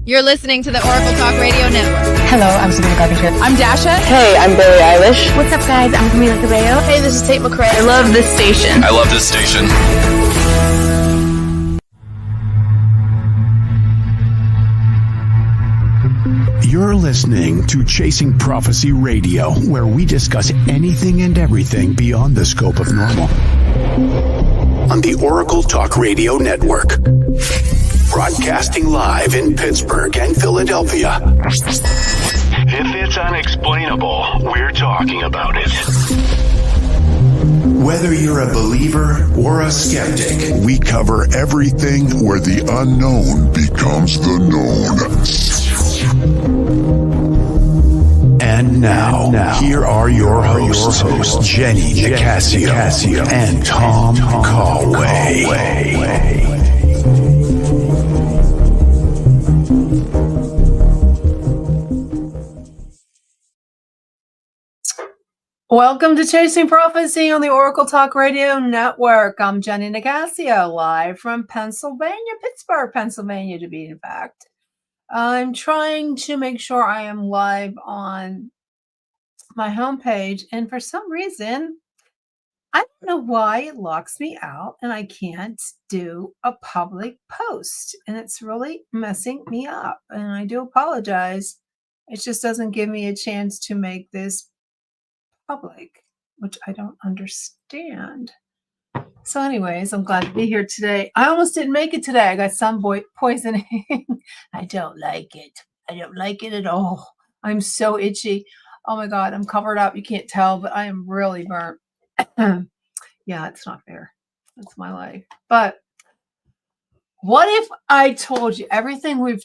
You're listening to the Oracle Talk Radio Network. Hello, I'm Sabrina Carpenter. I'm Dasha. Hey, I'm Billie Eilish. What's up, guys? I'm Camila Cabello. Hey, this is Tate McRae. I love this station. I love this station. You're listening to Chasing Prophecy Radio, where we discuss anything and everything beyond the scope of normal. On the Oracle Talk Radio Network. Broadcasting live in Pittsburgh and Philadelphia. If it's unexplainable, we're talking about it. Whether you're a believer or a skeptic, we cover everything where the unknown becomes the known. And now, here are your hosts, Jenny Nicasio and Tom Callway. Welcome to Chasing Prophecy on the Oracle Talk Radio Network. I'm Jenny Nicasio, live from Pennsylvania, Pittsburgh, Pennsylvania, to be in fact. I'm trying to make sure I am live on my homepage, and for some reason, I don't know why it locks me out and I can't do a public post, and it's really messing me up, and I do apologize. It just doesn't give me a chance to make this public, which I don't understand. So anyways, I'm glad to be here today. I almost didn't make it today. I got sun poisoning. I don't like it. I don't like it at all. I'm so itchy. Oh my God, I'm covered up. You can't tell, but I am really burnt. Yeah, it's not fair. That's my life. But what if I told you everything we're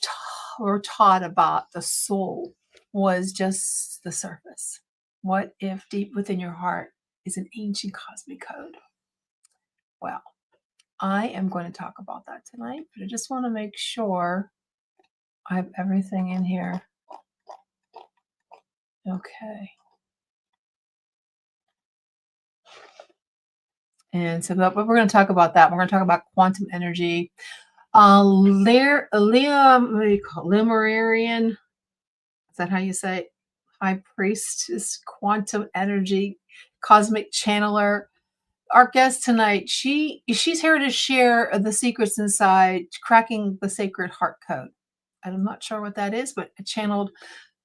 taught about the soul was just the surface? What if deep within your heart is an ancient cosmic code? Well, I am going to talk about that tonight, but I just want to make sure I have everything in here. Okay. And so but we're going to talk about that. We're going to talk about quantum energy. Lemurian, is that how you say it? High Priestess, quantum energy, cosmic channeler. Our guest tonight, she's here to share the secrets inside cracking the sacred heart code. I'm not sure what that is, but a channeled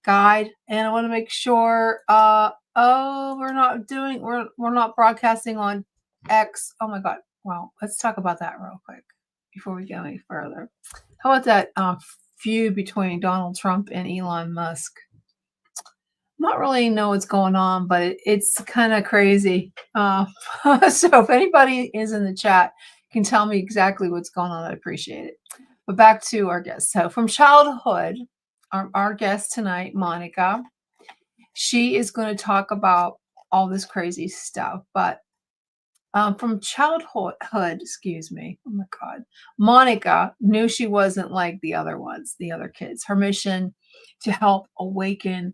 guide. And I want to make sure, we're not broadcasting on X. Oh my God. Well, let's talk about that real quick before we go any further. How about that feud between Donald Trump and Elon Musk? Not really know what's going on, but it's kind of crazy. So if anybody is in the chat can tell me exactly what's going on, I'd appreciate it. But back to our guest. So from childhood, our guest tonight, Monica, she is going to talk about all this crazy stuff. But from childhood, excuse me, oh my God, Monica knew she wasn't like the other ones, the other kids. Her mission to help awaken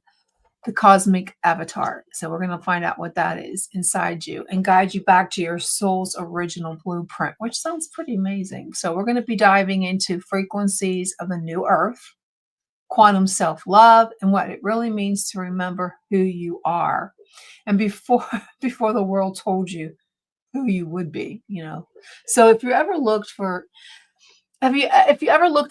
the cosmic avatar. So we're going to find out what that is inside you and guide you back to your soul's original blueprint, which sounds pretty amazing. So we're going to be diving into frequencies of the new earth, quantum self-love, and what it really means to remember who you are. And before the world told you who you would be, So if you ever looked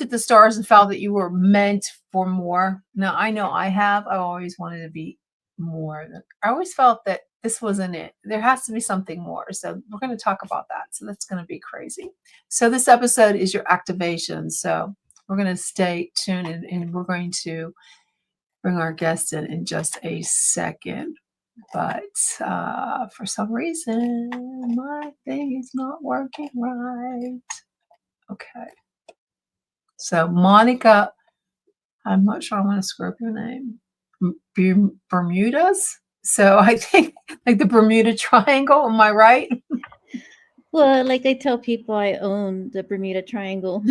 at the stars and felt that you were meant for more? Now, I know I have. I always wanted to be more. I always felt that this wasn't it. There has to be something more. So we're going to talk about that. So that's going to be crazy. So this episode is your activation. So we're going to stay tuned and we're going to bring our guest in just a second. But for some reason, my thing is not working right. Okay. So Monica, I'm not sure I want to screw up your name. Bermudez? So I think like the Bermuda Triangle, am I right? Well, like I tell people, I own the Bermuda Triangle.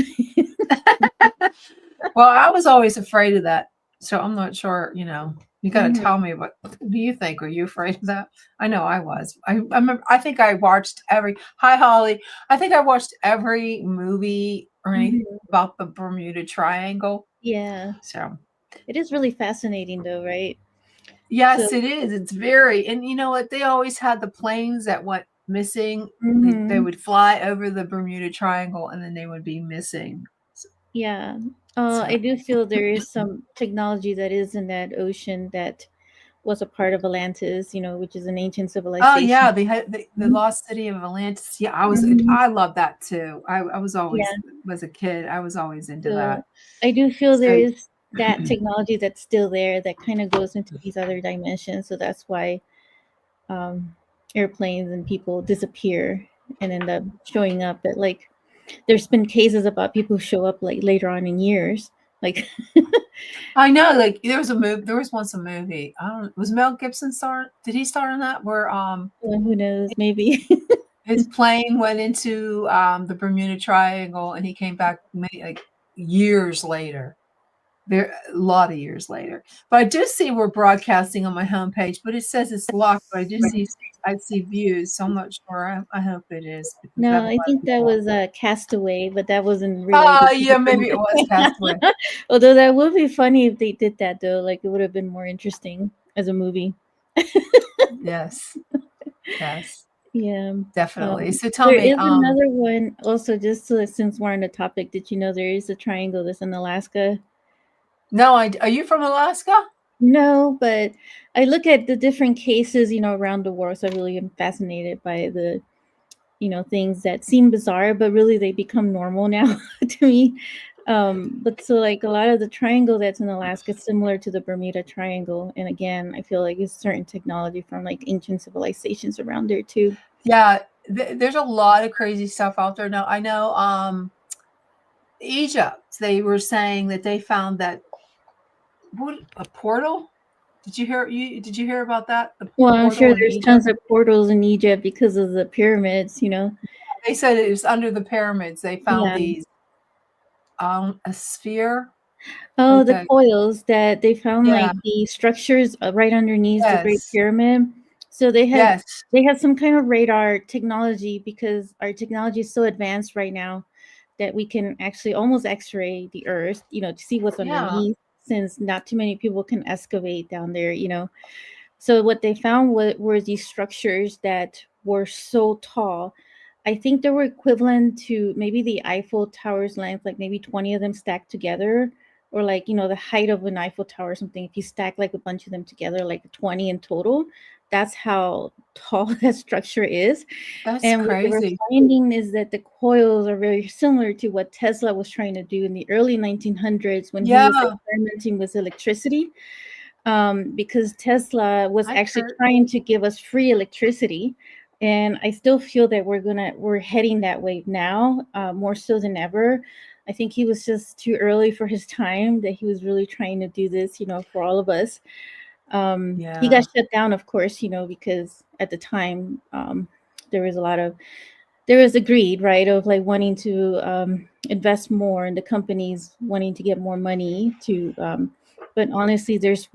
Well, I was always afraid of that. So I'm not sure, you got to tell me what do you think? Were you afraid of that? I know I was. I remember, I think I watched hi Holly. I think I watched every movie or anything about the Bermuda Triangle. Yeah. So It is really fascinating though, right? So, yes, it is. It's very, and you know what? They always had the planes that went missing. They mhm. would fly over the Bermuda Triangle and then they would be missing. So, Yeah. I so- do feel there is some technology that is in that ocean that was a part of Atlantis, which is an ancient oh yeah, civilization. they had the Mhm. lost city of Atlantis. Yeah, Mhm. I love that too. I was Yeah. always was a kid. I was always into So that. I do feel there So is that technology that's still there that kind of goes into these other dimensions. So that's why um, airplanes and people disappear and end up showing up at like there's been cases about people who show up like later on in years. Like I know, like there was once a movie. I don't was Mel Gibson star? Did he star in that? Where well, who knows, maybe. his plane went into the Bermuda Triangle and he came back many, like years later. There a lot of years later. But I do see we're broadcasting on my homepage, but it says it's locked. But I see views, so I'm not sure. I hope it is because I have No, a I lot of think that people. was a Castaway, but that wasn't Oh related to the yeah, maybe it was Castaway. Although that would be funny if they did that though. Like it would have been more interesting as a movie. Yes, yes, Yeah. definitely. So tell There me, is another one also just since we're on the topic, did you know there is a triangle that's in Alaska? no, are you from Alaska? No, but I look at the different cases, around the world. So I really am fascinated by the, things that seem bizarre, but really they become normal now to me. But so like a lot of the triangle that's in Alaska is similar to the Bermuda Triangle. And again, I feel like it's certain technology from like ancient civilizations around there too. Yeah, there's a lot of crazy stuff out there now. I know Egypt, they were saying that they found that what a portal? Did you hear about that? The Well, I'm portal sure in there's Egypt? tons of portals in Egypt because of the pyramids. They said it was under the pyramids. They found Yeah. these a sphere, Oh, like the a coils that they found, yeah, like the structures right underneath the Great yes, Pyramid. So yes, they had some kind of radar technology because our technology is so advanced right now that we can actually almost X-ray the Earth, to see what's yeah. underneath. Since not too many people can excavate down there. So what they found were these structures that were so tall. I think they were equivalent to maybe the Eiffel Tower's length, like maybe 20 of them stacked together, or like, the height of an Eiffel Tower or something. If you stack like a bunch of them together, like 20 in total, that's how tall that structure is. That's And what they were crazy. finding is that the coils are very similar to what Tesla was trying to do in the early 1900s when he was Yeah, experimenting with electricity, because Tesla was I've actually heard. trying to give us free electricity. And I still feel that we're heading that way now, more so than ever. I think he was just too early for his time, that he was really trying to do this, for all of us. He got Yeah, shut down, of course, because at the time, there was a lot of there was a greed, right, of like wanting to invest more, and the companies wanting to get more money to. But honestly, there's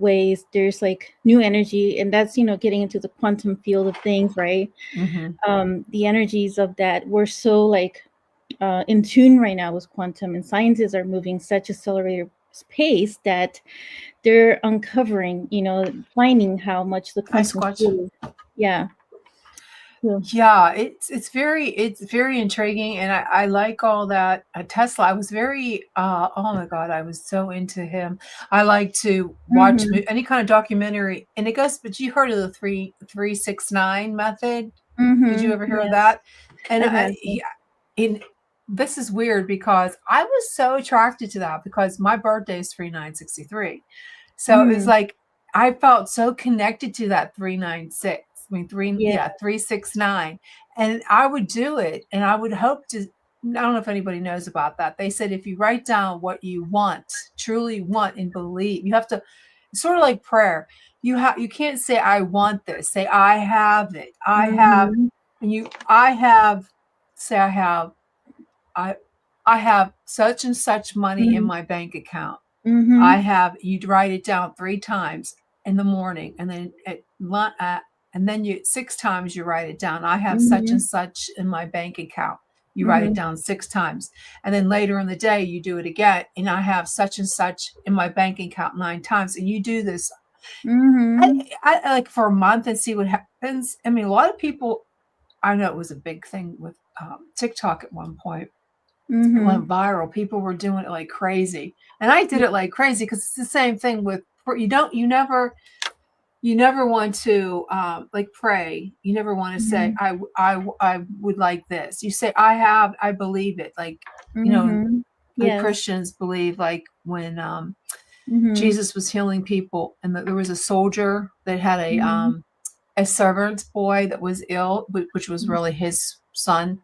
like new energy, and that's getting into the quantum field of things, right? hmm, The energies of that we're so like in tune right now with quantum, and scientists are moving such accelerated pace that they're uncovering, finding how much the I quantum squatch. field is. Yeah. So, Yeah, it's very intriguing, and I like all that. Tesla, I was very oh my God, I was so into him. I like to watch mm-hmm, any kind of documentary, and it goes. But you heard of the 3-6-9 method? Did you mm-hmm, ever hear of yes, that? And I've had to. yeah, in this is weird because I was so attracted to that because my birthday is 3963. So it was Mm, like I felt so connected to that 396. I mean, yeah. 369. And I would do it. And I would hope to, I don't know if anybody knows about that. They said if you write down what you want, truly want and believe, you have to, it's sort of like prayer. You can't say I want this. Say I have it. I have, Mhm, and I have, say I I have such and such money in mhm, my bank account. mhm, You'd write it down 3 times in the morning, and then and then you 6 times you write it down. I have such and mhm, such in my bank account. You write it down 6 times. And then later in the day, you do it again. And I have such and such in my bank account 9 times. And you do this I like for a month and see what happens. I mean, a lot of people, I know it was a big thing with TikTok at one point. It went viral. People were doing it like crazy. And I did it like crazy because it's the same thing with, you never want to like pray. You never want to say, I would like this. You say, I believe it. Like, you know, like Christians believe like when Jesus was healing people and there was a soldier that had a servant's boy that was ill, which was really his son.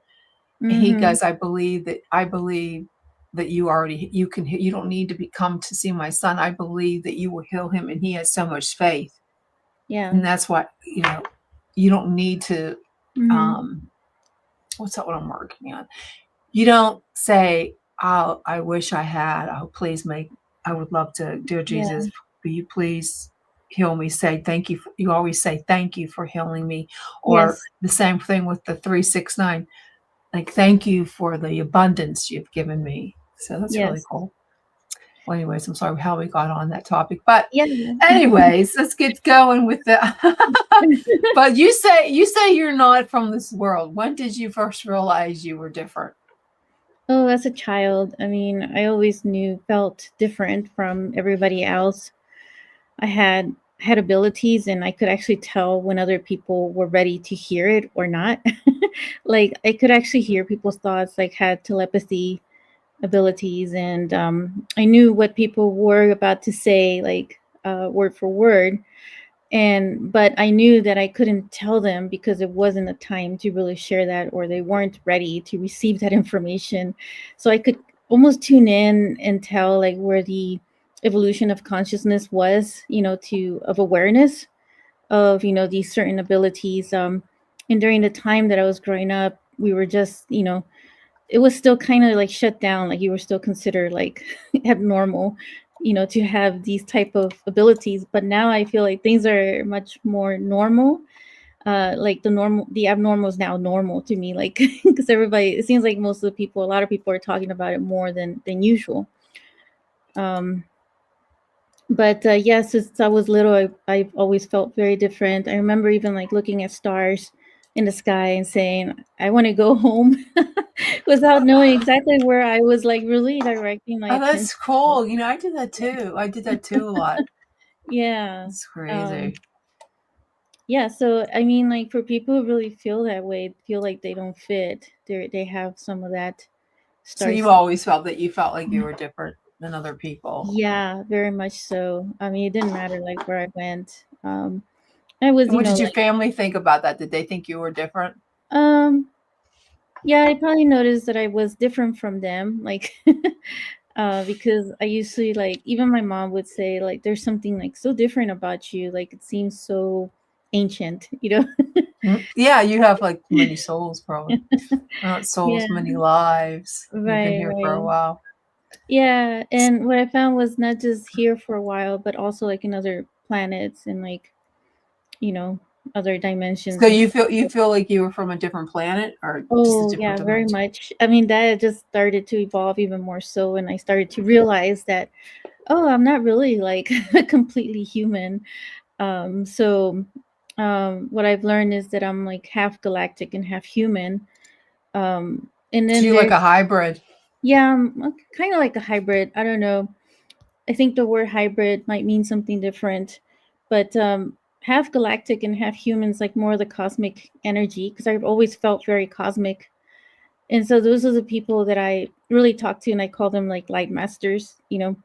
And he goes, I believe that you don't need to come to see my son. I believe that you will heal him. And he has so much faith. Yeah. And that's what, you don't need to, what's that what I'm working on? You don't say, I wish I had, I would love to, dear Jesus, will you please heal me? Say thank you. You always say thank you for healing me. Or the same thing with the 369. Like, thank you for the abundance you've given me. So that's really cool. Well, anyways, I'm sorry how we got on that topic. But anyways, let's get going with the but you say you're not from this world. When did you first realize you were different? Oh, as a child, I mean, I always felt different from everybody else. I had abilities and I could actually tell when other people were ready to hear it or not. Like I could actually hear people's thoughts, like had telepathy abilities, and I knew what people were about to say, like word for word. But I knew that I couldn't tell them because it wasn't a time to really share that, or they weren't ready to receive that information. So I could almost tune in and tell like where the evolution of consciousness was, of awareness of, these certain abilities. And during the time that I was growing up, we were just, it was still kind of like shut down. Like you were still considered like abnormal, to have these type of abilities. But now I feel like things are much more normal. Like the abnormal is now normal to me. Like, because it seems like most of the people, a lot of people are talking about it more than usual. But since I was little, I've always felt very different. I remember even like looking at stars in the sky and saying, I want to go home without knowing exactly where I was like really directing my attention. That's cool. I did that too. A lot. Yeah. It's crazy. So I mean, like for people who really feel that way, feel like they don't fit, they have some of that. So you always felt that you felt like you were different than other people. Yeah, very much so. I mean, it didn't matter like where I went. What did your family think about that? Did they think you were different? Yeah, I probably noticed that I was different from them, like because I usually like, even my mom would say like, there's something like so different about you, like it seems so ancient, Yeah, you have like many souls, probably. Not souls, many lives. You've been here for a while. Yeah, and what I found was not just here for a while, but also like in other planets and like, other dimensions. So you feel like you were from a different planet, or just a different dimension? Very much. I mean, that just started to evolve even more so, and I started to realize that, I'm not really like completely human. So what I've learned is that I'm like half galactic and half human. And then so you're like a hybrid. Yeah, I'm kind of like a hybrid. I don't know. I think the word hybrid might mean something different, but half galactic and half humans, like more of the cosmic energy, because I've always felt very cosmic. And so those are the people that I really talk to, and I call them like light masters, So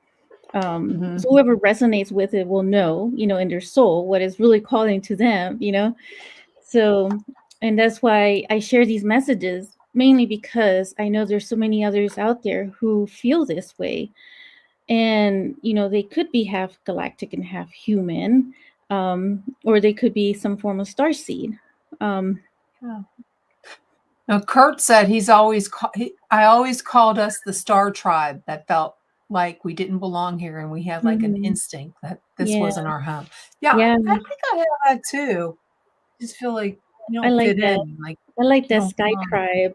whoever resonates with it will know, in their soul, what is really calling to them, So, and that's why I share these messages, mainly because I know there's so many others out there who feel this way. And, they could be half galactic and half human, or they could be some form of starseed. Now, Kurt said I always called us the star tribe that felt like we didn't belong here, and we had like an instinct that this wasn't our home. Yeah, I think I have that too. I just feel like you don't fit in. Like I like that sky tribe.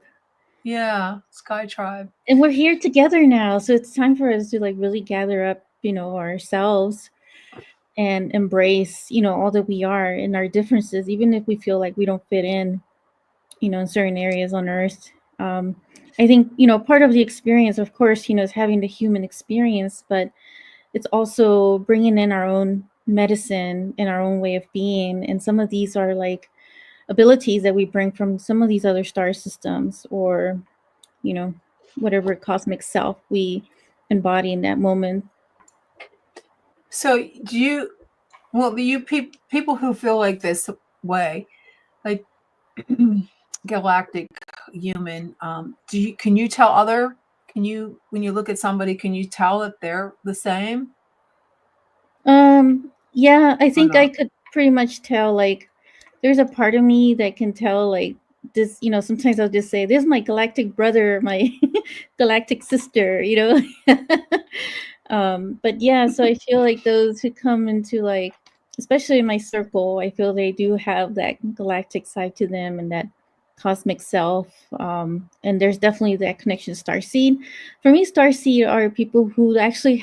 Yeah, Sky Tribe. And we're here together now, so it's time for us to like really gather up, ourselves and embrace, all that we are and our differences, even if we feel like we don't fit in, in certain areas on Earth. I think, part of the experience, of course, is having the human experience, but it's also bringing in our own medicine and our own way of being. And some of these are like abilities that we bring from some of these other star systems, or, whatever cosmic self we embody in that moment. So people who feel like this way, like galactic human, can you tell when you look at somebody, can you tell that they're the same? Yeah, I Or think I not? could pretty much tell, like, there's a part of me that can tell, like, this, sometimes I'll just say, this is my galactic brother, my galactic sister, But yeah, so I feel like those who come into, like, especially in my circle, I feel they do have that galactic side to them and that cosmic self. And there's definitely that connection to Starseed. For me, Starseed are people who actually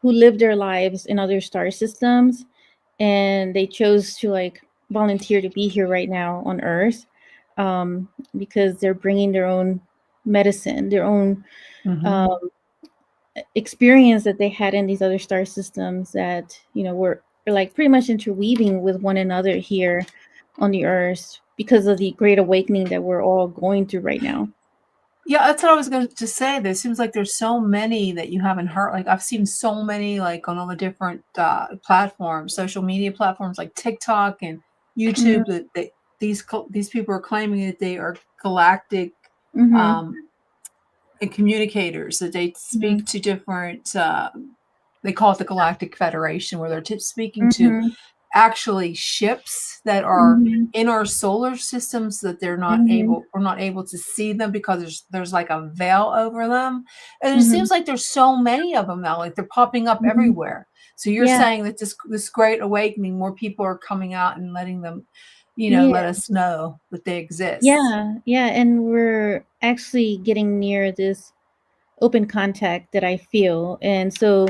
who live their lives in other star systems, and they chose to like volunteer to be here right now on Earth, because they're bringing their own medicine, their own Mhm. experience that they had in these other star systems that were like pretty much interweaving with one another here on the Earth because of the great awakening that we're all going through right now. Yeah, that's what I was going to say. There seems like there's so many that you haven't heard. Like I've seen so many, like on all the different platforms, social media platforms like TikTok and Mhm. YouTube. These people are claiming that they are galactic Mhm. um, and communicators. That they Mhm. speak to different. They call it the Galactic Federation, where they're speaking to Mhm. actually ships that are Mhm. in our solar systems, that Mhm. we're not able to see them because there's like a veil over them. And it Mhm. seems like there's so many of them now, like they're popping up Mhm. everywhere. So you're Yeah. saying that this great awakening, more people are coming out and letting them, Yeah. let us know that they exist. Yeah. Yeah. And we're actually getting near this open contact that I feel. And so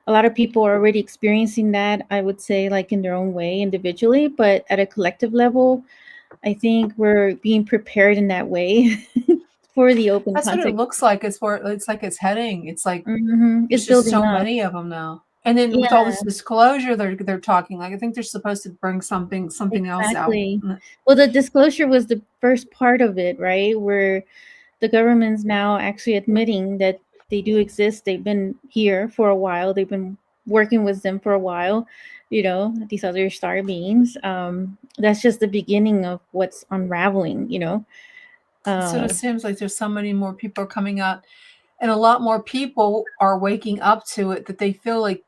a lot of people are already experiencing that, I would say, like in their own way individually, but at a collective level, I think we're being prepared in that way for the open That's what it contact. looks like. It's like it's heading. It's like It's there's just building so up. many of them now. And then with all Yeah, this disclosure, they're talking, like I think they're supposed to bring something else out. exactly. Well, the disclosure was the first part of it, right? Where the government's now actually admitting that they do exist. They've been here for a while. They've been working with them for a while, these other star beings. That's just the beginning of what's unraveling. So Uh, it seems like there's so many more people are coming out, and a lot more people are waking up to it, that they feel like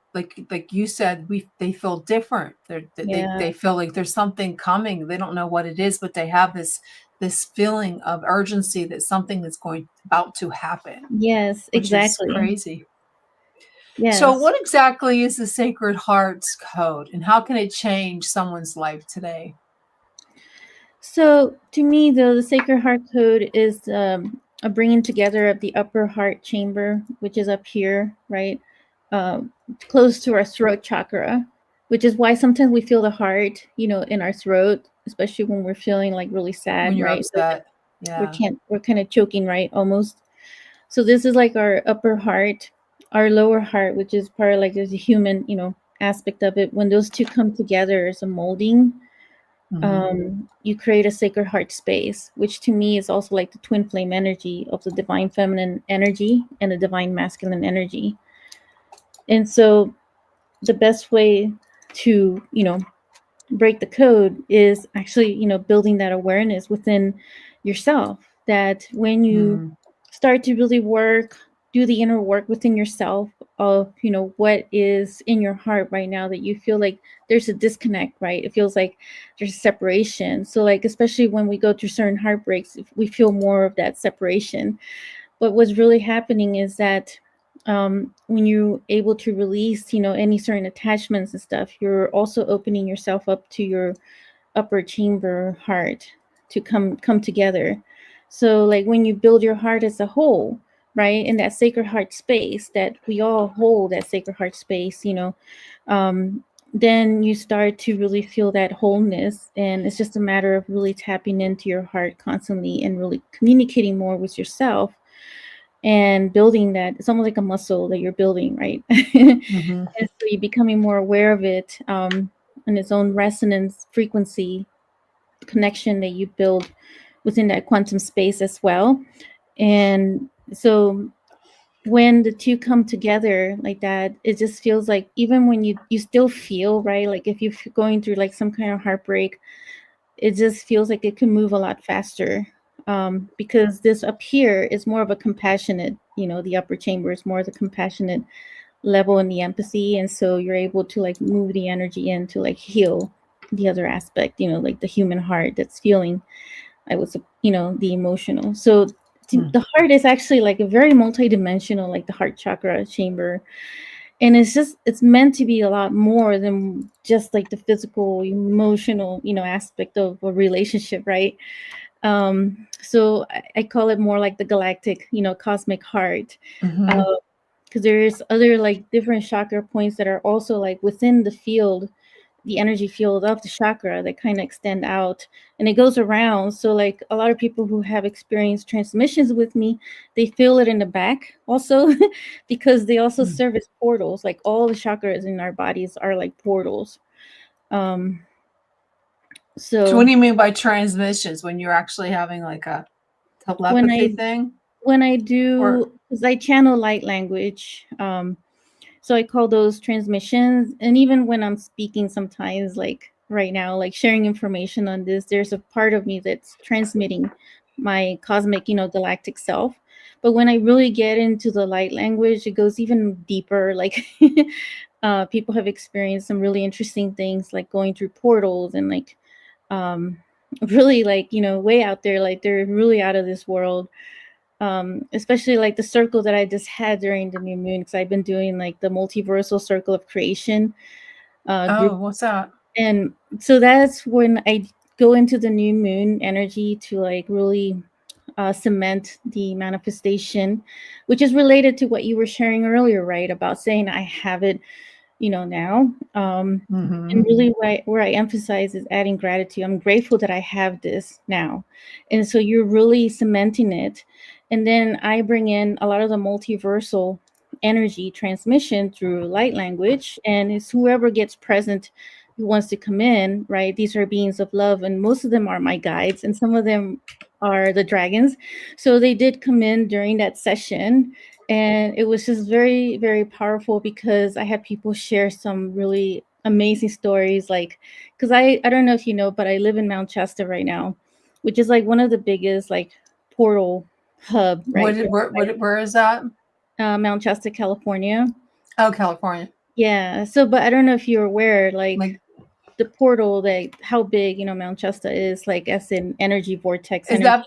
you said, they feel different. yeah. They feel like there's something coming. They don't know what it is, but they have this feeling of urgency that something that's about to happen, Yes, which is exactly. crazy. So Yes. what exactly is the Sacred Heart's code, and how can it change someone's life today? So to me, though, the Sacred Heart Code is a bringing together of the upper heart chamber, which is up here, right, close to our throat chakra, which is why sometimes we feel the heart, in our throat, especially when we're feeling like really When sad, you're right? Like upset? Yeah. we're kind of choking, right, almost. So this is like our upper heart, our lower heart, which is part of like there's a human, aspect of it. When those two come together as a molding, Mhm. you create a sacred heart space, which to me is also like the twin flame energy of the divine feminine energy and the divine masculine energy. And so the best way to, break the code is actually, building that awareness within yourself, that when you Mhm. start to really do the inner work within yourself of, what is in your heart right now, that you feel like there's a disconnect, right? It feels like there's a separation. So like, especially when we go through certain heartbreaks, we feel more of that separation. But what's really happening is that when you're able to release, any certain attachments and stuff, you're also opening yourself up to your upper chamber heart to come together. So like when you build your heart as a whole, right, in that sacred heart space that we all hold, that sacred heart space, then you start to really feel that wholeness. And it's just a matter of really tapping into your heart constantly and really communicating more with yourself and building that. It's almost like a muscle that you're building, right? Mm-hmm. And so you're becoming more aware of it, and its own resonance frequency connection that you build within that quantum space as well. And so when the two come together like that, it just feels like, even when you still feel, right, like if you're going through like some kind of heartbreak, it just feels like it can move a lot faster, because this up here is more of a compassionate, the upper chamber is more of the compassionate level in the empathy. And so you're able to like move the energy in to like heal the other aspect, like the human heart that's feeling, I was, the emotional. So the heart is actually like a very multidimensional, like the heart chakra chamber. And it's meant to be a lot more than just like the physical, emotional, aspect of a relationship, right? So I call it more like the galactic, cosmic heart. Mm-hmm. Because there's other like different chakra points that are also like within the field, the energy field of the chakra, that kind of extend out, and it goes around. So like a lot of people who have experienced transmissions with me, they feel it in the back also, because they also serve as portals. Like all the chakras in our bodies are like portals. So what So do you mean by transmissions? When you're actually having like a when telepathy thing? I do, Or because I channel light language, so I call those transmissions. And even when I'm speaking sometimes, like right now, like sharing information on this, there's a part of me that's transmitting my cosmic, galactic self. But when I really get into the light language, it goes even deeper. Like people have experienced some really interesting things, like going through portals and like um, really like, way out there, like they're really out of this world. Especially like the circle that I just had during the new moon, because I've been doing like the multiversal circle of creation group. what's that? And so that's when I go into the new moon energy to like really cement the manifestation, which is related to what you were sharing earlier, right? About saying I have it, now. And really where I emphasize is adding gratitude. I'm grateful that I have this now. And so you're really cementing it. And then I bring in a lot of the multiversal energy transmission through light language. And it's whoever gets present who wants to come in, right? These are beings of love. And most of them are my guides, and some of them are the dragons. So they did come in during that session. And it was just very, very powerful, because I had people share some really amazing stories. Like, because I don't know if you know, but I live in Mount Shasta right now, which is like one of the biggest like portal hub, right? Where is that? Mount Shasta, California. Oh, California. Yeah. So, but I don't know if you're aware, Like, the portal, that how big, Mount Shasta is, like as in energy vortex is energy.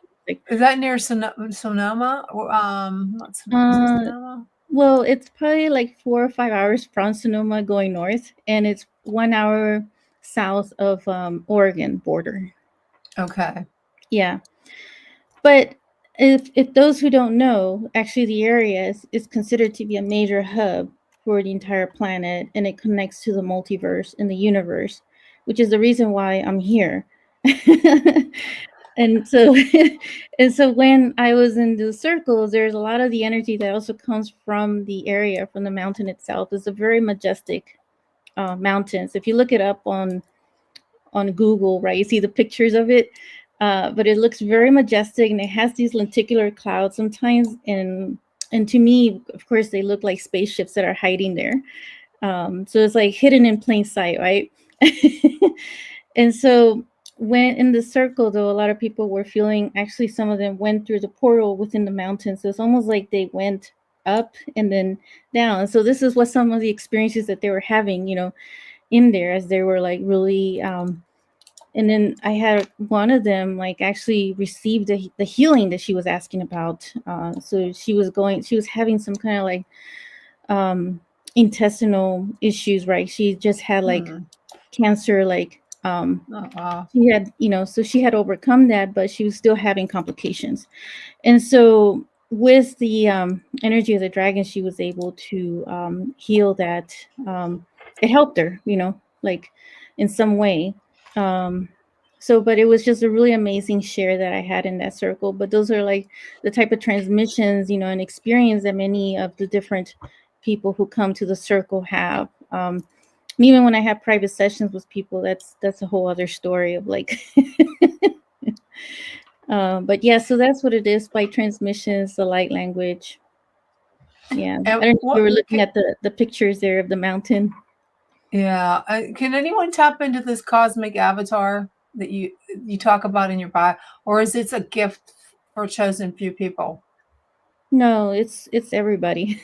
that near Sonoma? Or, not Sonoma. Is it Sonoma? Well, it's probably like 4 or 5 hours from Sonoma going north, and it's 1 hour south of Oregon border. Okay. Yeah. But if those who don't know, actually the area is considered to be a major hub for the entire planet, and it connects to the multiverse and the universe, which is the reason why I'm here. And so and so when I was in the circles, there's a lot of the energy that also comes from the area, from the mountain itself. It's a very majestic mountains. If you look it up on Google, right, you see the pictures of it. But it looks very majestic, and it has these lenticular clouds sometimes. And to me, of course, they look like spaceships that are hiding there. So it's like hidden in plain sight, right? And so when in the circle, though, a lot of people were feeling, actually, some of them went through the portal within the mountains. So it's almost like they went up and then down. And so this is what some of the experiences that they were having, in there, as they were like really and then I had one of them like actually received the healing that she was asking about. So she was having some kind of like intestinal issues, right? She just had like cancer, like Um, Oh, wow. she had, so she had overcome that, but she was still having complications. And so with the energy of the dragon, she was able to heal that. It helped her, like in some way. But it was just a really amazing share that I had in that circle. But those are like the type of transmissions, and experience that many of the different people who come to the circle have. And even when I have private sessions with people, that's a whole other story of like. But yeah, so that's what it is by transmissions, the light language. Yeah, I And don't know if you what? were looking at the pictures there of the mountain. Yeah. Can anyone tap into this cosmic avatar that you talk about in your bio, or is it a gift for a chosen few people? No, it's everybody.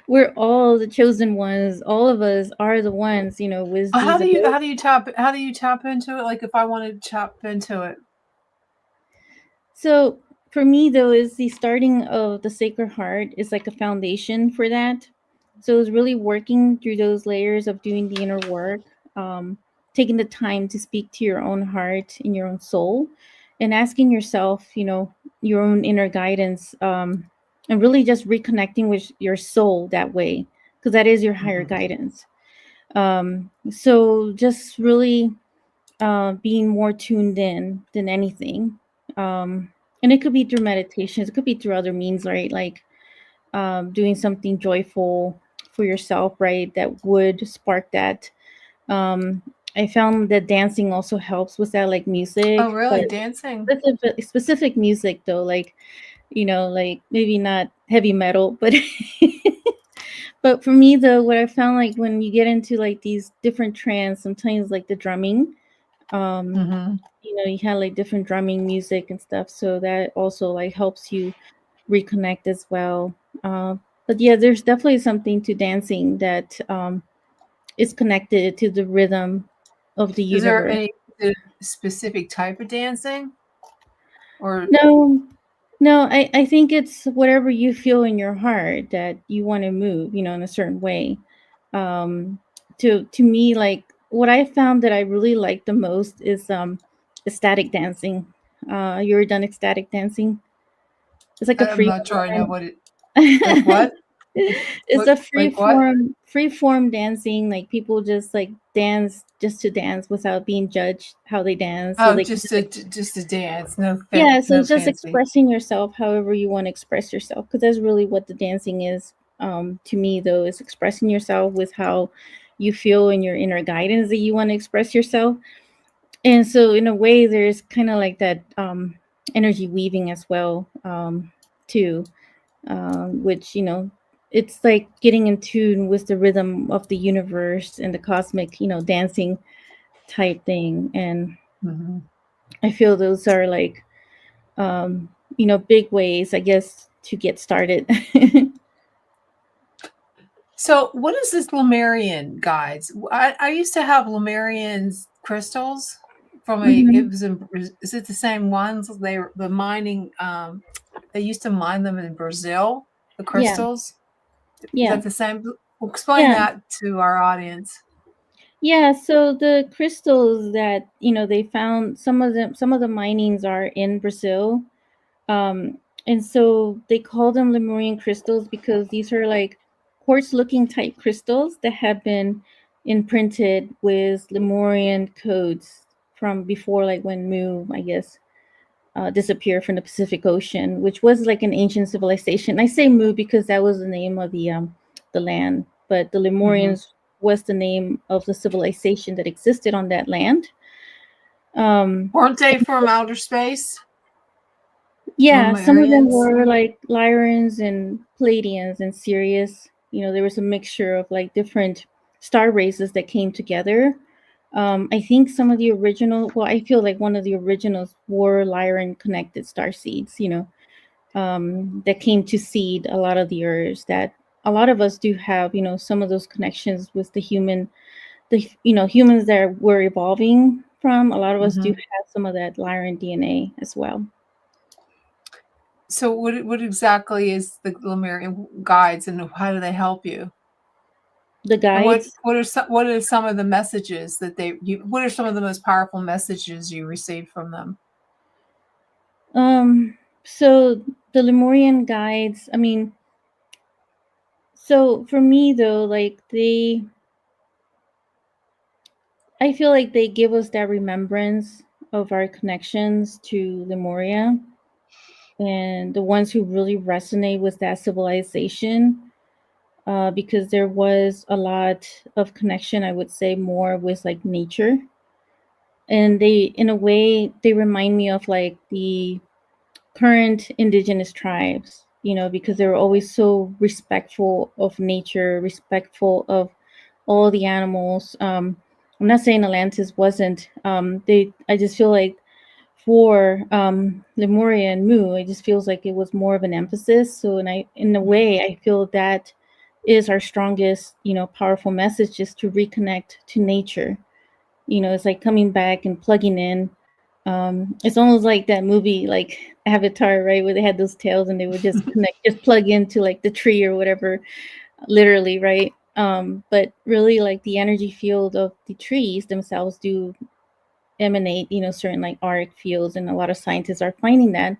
We're all the chosen ones. All of us are the ones, with How these do you abilities. how do you tap into it? Like if I want to tap into it. So for me though, is the starting of the Sacred Heart is like a foundation for that. So it's really working through those layers of doing the inner work, taking the time to speak to your own heart and your own soul, and asking yourself, your own inner guidance, and really just reconnecting with your soul that way, because that is your higher guidance. So just really being more tuned in than anything. And it could be through meditations, it could be through other means, right? Like doing something joyful for yourself, right? That would spark that. Um, I found that dancing also helps with that, like Oh, music, really? but Dancing? specific music though, like like maybe not heavy metal, but but for me though, what I found like when you get into like these different trance, sometimes like the drumming, um, Mm-hmm. you have like different drumming music and stuff, so that also like helps you reconnect as well. But yeah, there's definitely something to dancing that is connected to the rhythm of the Is there universe. any specific type of dancing, or No, no, I think it's whatever you feel in your heart that you want to move, in a certain way. Um, to me, like what I found that I really like the most is ecstatic dancing. You ever done ecstatic dancing? It's like a I'm free not sure I know form. what it like what? It's What a like what? free form dancing. Like people just like dance just to dance without being judged how they dance. So Oh, they can just like just to dance. No yeah, so no it's just fancy. expressing yourself however you want to express yourself, because that's really what the dancing is. To me though, is expressing yourself with how you feel in your inner guidance that you want to express yourself. And so in a way there's kind of like that energy weaving as well, too, which it's like getting in tune with the rhythm of the universe and the cosmic dancing type thing. And Mhm. I feel those are like big ways, I guess, to get started. So, what is this Lemurian guides? I used to have Lemurian crystals from it Hmm. was is it the same ones? They were the mining, they used to mine them in Brazil, the Yeah, crystals. Is yeah, that the same? Well, explain yeah, that to our audience. yeah. So the crystals that they found, some of the minings are in Brazil. Um, and so they call them Lemurian crystals because these are like quartz looking type crystals that have been imprinted with Lemurian codes from before, like when Mu, I guess, disappeared from the Pacific Ocean, which was like an ancient civilization. I say Mu because that was the name of the land, but the Hmm. Lemurians was the name of the civilization that existed on that land. Um, Weren't they from outer space? Yeah, some of them Lemurians? were like Lyrans and Palladians and Sirius. There was a mixture of like different star races that came together. I think some of the original, well, I feel like one of the originals were Lyran connected star seeds, that came to seed a lot of the Earths that a lot of us do have, some of those connections with humans that we're evolving from. A lot of us do Hmm. have some of that Lyran DNA as well. So, what exactly is the Lemurian guides, and how do they help you? the And guides. what are some of the messages that what are some of the most powerful messages you received from them? So the Lemurian guides, I mean, so for me though, like I feel like they give us that remembrance of our connections to Lemuria and the ones who really resonate with that civilization. Because there was a lot of connection, I would say, more with like nature. And they, in a way, they remind me of like the current indigenous tribes, because they were always so respectful of nature, respectful of all the animals. I'm not saying Atlantis wasn't. I just feel like for Lemuria and Mu, it just feels like it was more of an emphasis. So, in a way, I feel that is our strongest, powerful message, is to reconnect to nature. It's like coming back and plugging in. It's almost like that movie, like Avatar, right, where they had those tails and they would just connect, just plug into like the tree or whatever, literally, right? But really, like the energy field of the trees themselves do emanate, certain like auric fields, and a lot of scientists are finding that.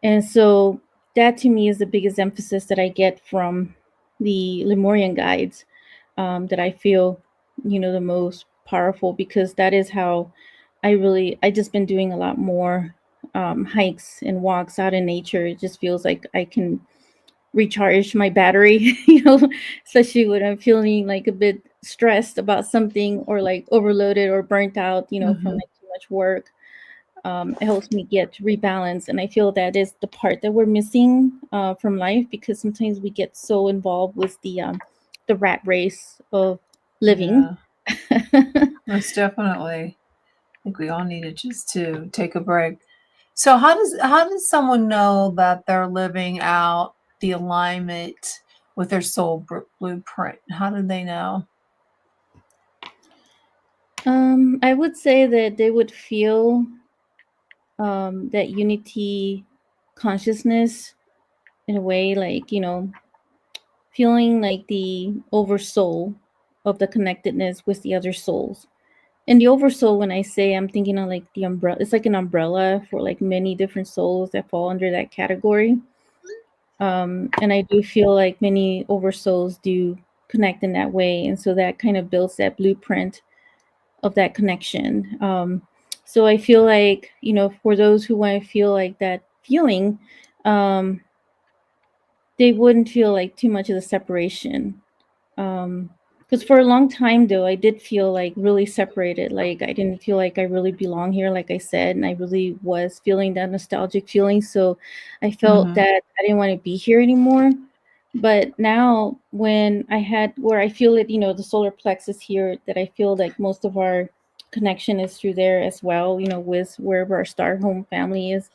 And so that to me is the biggest emphasis that I get from the Lemurian guides, that I feel, the most powerful, because that is how I just been doing a lot more hikes and walks out in nature. It just feels like I can recharge my battery, especially when I'm feeling like a bit stressed about something, or like overloaded or burnt out, from like too much work. It helps me get rebalanced, and I feel that is the part that we're missing from life, because sometimes we get so involved with the rat race of living. Yeah, most definitely. I think we all needed just to take a break. So how does someone know that they're living out the alignment with their soul blueprint? How do they know? I would say that they would feel that unity consciousness, in a way, like, feeling like the oversoul of the connectedness with the other souls. And the oversoul, when I say, I'm thinking of like the umbrella, it's like an umbrella for like many different souls that fall under that category. And I do feel like many oversouls do connect in that way. And so that kind of builds that blueprint of that connection. So I feel like, for those who want to feel like that feeling, um, they wouldn't feel like too much of the separation. Because for a long time, though, I did feel like really separated. Like I didn't feel like I really belong here, like I said, and I really was feeling that nostalgic feeling. So I felt Mm-hmm. that I didn't want to be here anymore. But now, when where I feel it, the solar plexus here, that I feel like most of our connection is through there as well, with wherever our star home family is,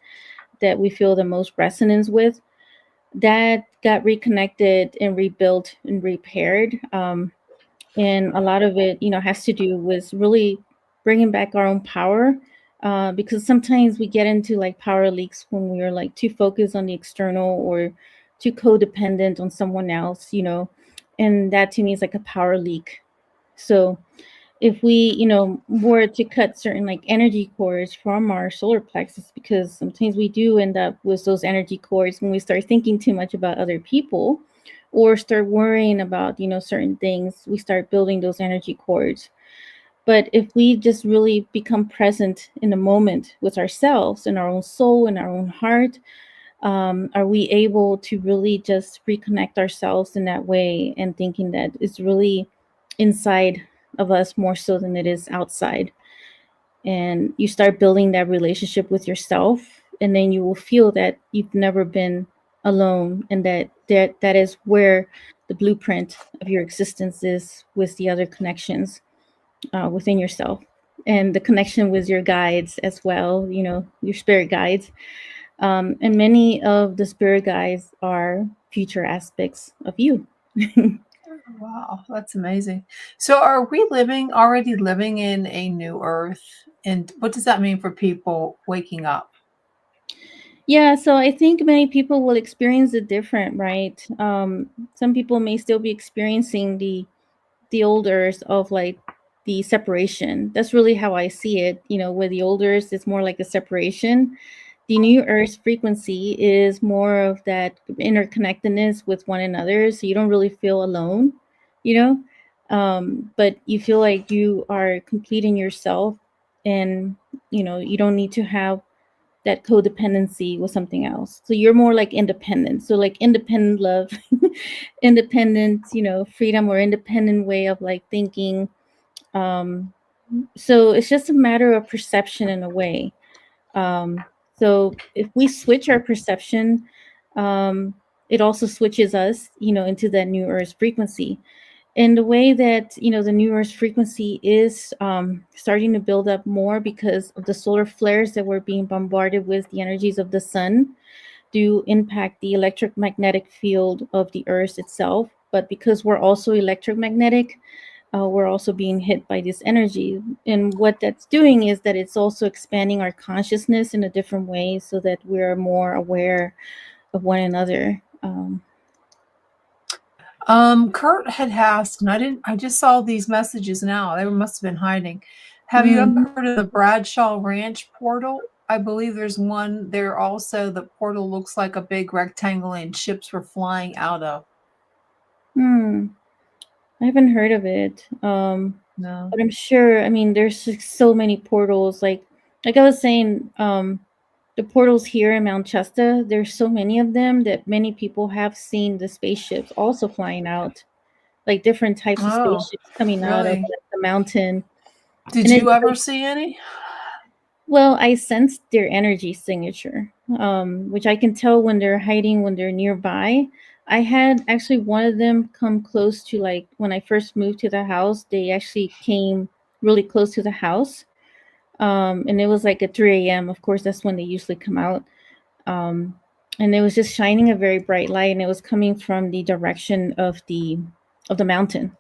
that we feel the most resonance with, that got reconnected and rebuilt and repaired. And a lot of it, has to do with really bringing back our own power. Because sometimes we get into like power leaks when we're like too focused on the external, or too codependent on someone else, and that to me is like a power leak. So if we, were to cut certain like energy cords from our solar plexus, because sometimes we do end up with those energy cords when we start thinking too much about other people, or start worrying about, certain things, we start building those energy cords. But if we just really become present in the moment with ourselves and our own soul and our own heart, are we able to really just reconnect ourselves in that way, and thinking that it's really inside of us more so than it is outside. And you start building that relationship with yourself, and then you will feel that you've never been alone, and that is where the blueprint of your existence is, with the other connections within yourself, and the connection with your guides as well, your spirit guides. And many of the spirit guides are future aspects of you. Wow, that's amazing. So are we already living in a new earth? And what does that mean for people waking up? Yeah, so I think many people will experience it different, right? Some people may still be experiencing the the old earth of like the separation. That's really how I see it. Where the old earth is more like a separation, the new earth frequency is more of that interconnectedness with one another. So you don't really feel alone, you know, but you feel like you are complete in yourself, and you don't need to have that codependency with something else. So you're more like independent. So like independent love, independent, freedom, or independent way of like thinking. Um, so it's just a matter of perception in a way. Um, so if we switch our perception, um, it also switches us, into that new earth frequency. And the way that the new earth frequency is starting to build up more because of the solar flares that we're being bombarded with, the energies of the sun do impact the electromagnetic field of the earth itself. But because we're also electromagnetic, we're also being hit by this energy. And what that's doing is that it's also expanding our consciousness in a different way so that we're more aware of one another. Kurt had asked, and I just saw these messages now. They must have been hiding. Have you ever heard of the Bradshaw Ranch portal? I believe there's one there also. The portal looks like a big rectangle and ships were flying out of. I haven't heard of it. No. But I'm sure, there's like so many portals. Like I was saying, the portals here in Mount Shasta, there's so many of them that many people have seen the spaceships also flying out, like different types of spaceships coming out of like, the mountain. Did you ever see any? Well, I sensed their energy signature, which I can tell when they're hiding, when they're nearby. I had actually one of them come close to, like, when I first moved to the house, they actually came really close to the house. And it was like at 3 a.m. Of course, that's when they usually come out. And it was just shining a very bright light, and it was coming from the direction of the mountain.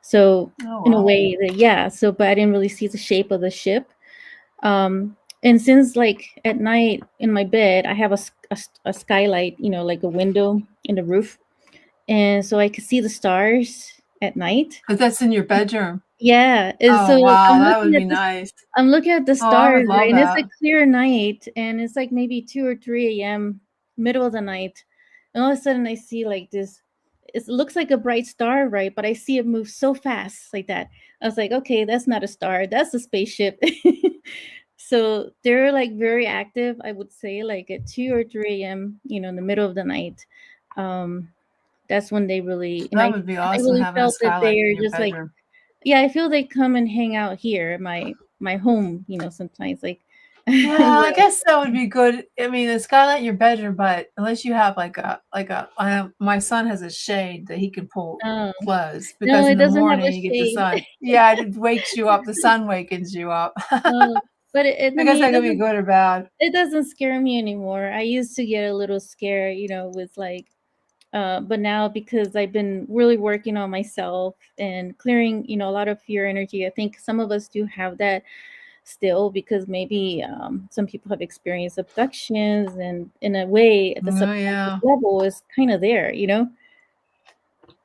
So in a way that, but I didn't really see the shape of the ship. And since like at night in my bed, I have a skylight, like a window in the roof. And so I could see the stars at night. But that's in your bedroom. Yeah. Oh, so wow. That would be nice. I'm looking at the stars, I would love right? And that. it's a clear night, and it's like maybe 2 or 3 a.m., middle of the night. And all of a sudden I see like this, it looks like a bright star, right? But I see it move so fast like that. I was like, okay, that's not a star. That's a spaceship. So they're like very active, I would say, like at 2 or 3 a.m., in the middle of the night. That's when they really, and That would be awesome, I really having a felt that skylight they in are your just like, bedroom. yeah, I feel they come and hang out here, my home, sometimes like. Yeah, I guess that would be good. The skylight in your bedroom, but unless you have my son has a shade that he can pull close, because No, in it the doesn't have a morning you get the shade. sun. Yeah, it wakes you up. The sun wakens you up. But I guess that could be good or bad. It doesn't scare me anymore. I used to get a little scared, with like, but now because I've been really working on myself and clearing, a lot of fear energy. I think some of us do have that still, because maybe some people have experienced abductions, and in a way at the subconscious level is kind of there.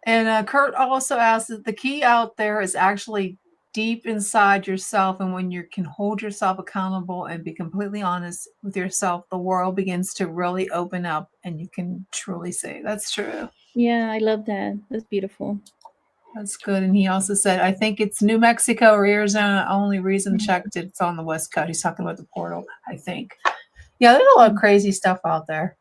And Kurt also asked that the key out there is actually deep inside yourself, and when you can hold yourself accountable and be completely honest with yourself, the world begins to really open up, and you can truly say that's true. Yeah, I love that. That's beautiful. That's good. And he also said, I think it's New Mexico or Arizona. Only reason checked it's on the West Coast. He's talking about the portal, I think. Yeah, there's a lot of crazy stuff out there.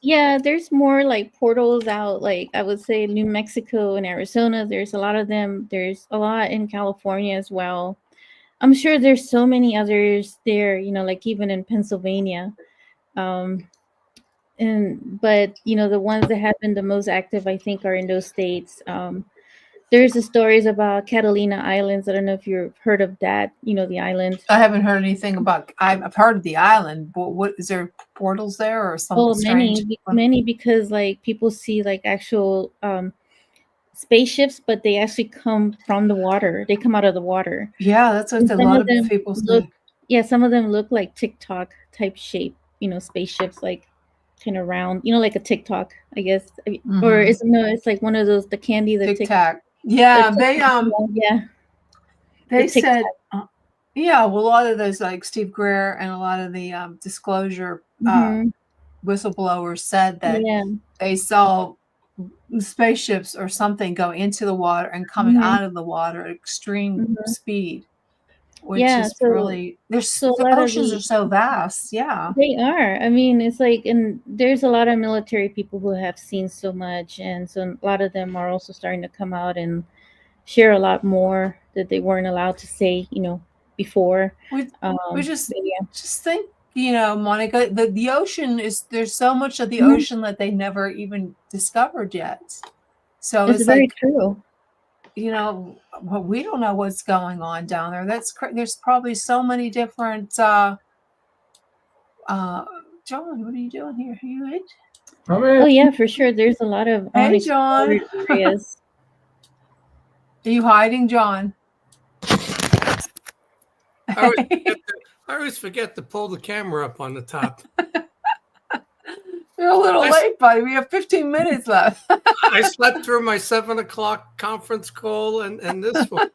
Yeah, there's more like portals out, like I would say New Mexico and Arizona. There's a lot of them. There's a lot in California as well. I'm sure there's so many others there, like even in Pennsylvania. But the ones that have been the most active, I think, are in those states. There's the stories about Catalina Islands. I don't know if you've heard of that, the island. I haven't heard anything about, I've heard of the island, but what is there portals there or something strange? Many, because like people see like actual spaceships, but they actually come from the water. They come out of the water. Yeah, that's what a lot of people say. Yeah, some of them look like TikTok type shape, spaceships, like kind of round, like a TikTok, I guess. Or it's like one of those, the candy that Tic Tac. Yeah, It took, yeah, they it takes said, yeah, well, a lot of those, like Steve Greer and a lot of the disclosure time. whistleblowers said that Yeah. they saw spaceships or something go into the water and coming hmm out of the water at extreme hmm speed, which Yeah. is really, So a the lot of oceans the are so vast. Yeah. they are. I mean, it's like, and there's a lot of military people who have seen so much, and so a lot of them are also starting to come out and share a lot more that they weren't allowed to say, before. We just But yeah, think, Monica, the ocean there's so much of the Mhm. ocean that they never even discovered yet. So It's it's very like, true. well, we don't know what's going on down there. There's probably so many different John, what are you doing here? Are you it? Oh yeah, for sure. There's a lot of Hey, John. unexplored areas. Are you hiding, John? I always forget to pull the camera up on the top. You're a little late, buddy. We have 15 minutes left. I slept through my 7:00 conference call and this one.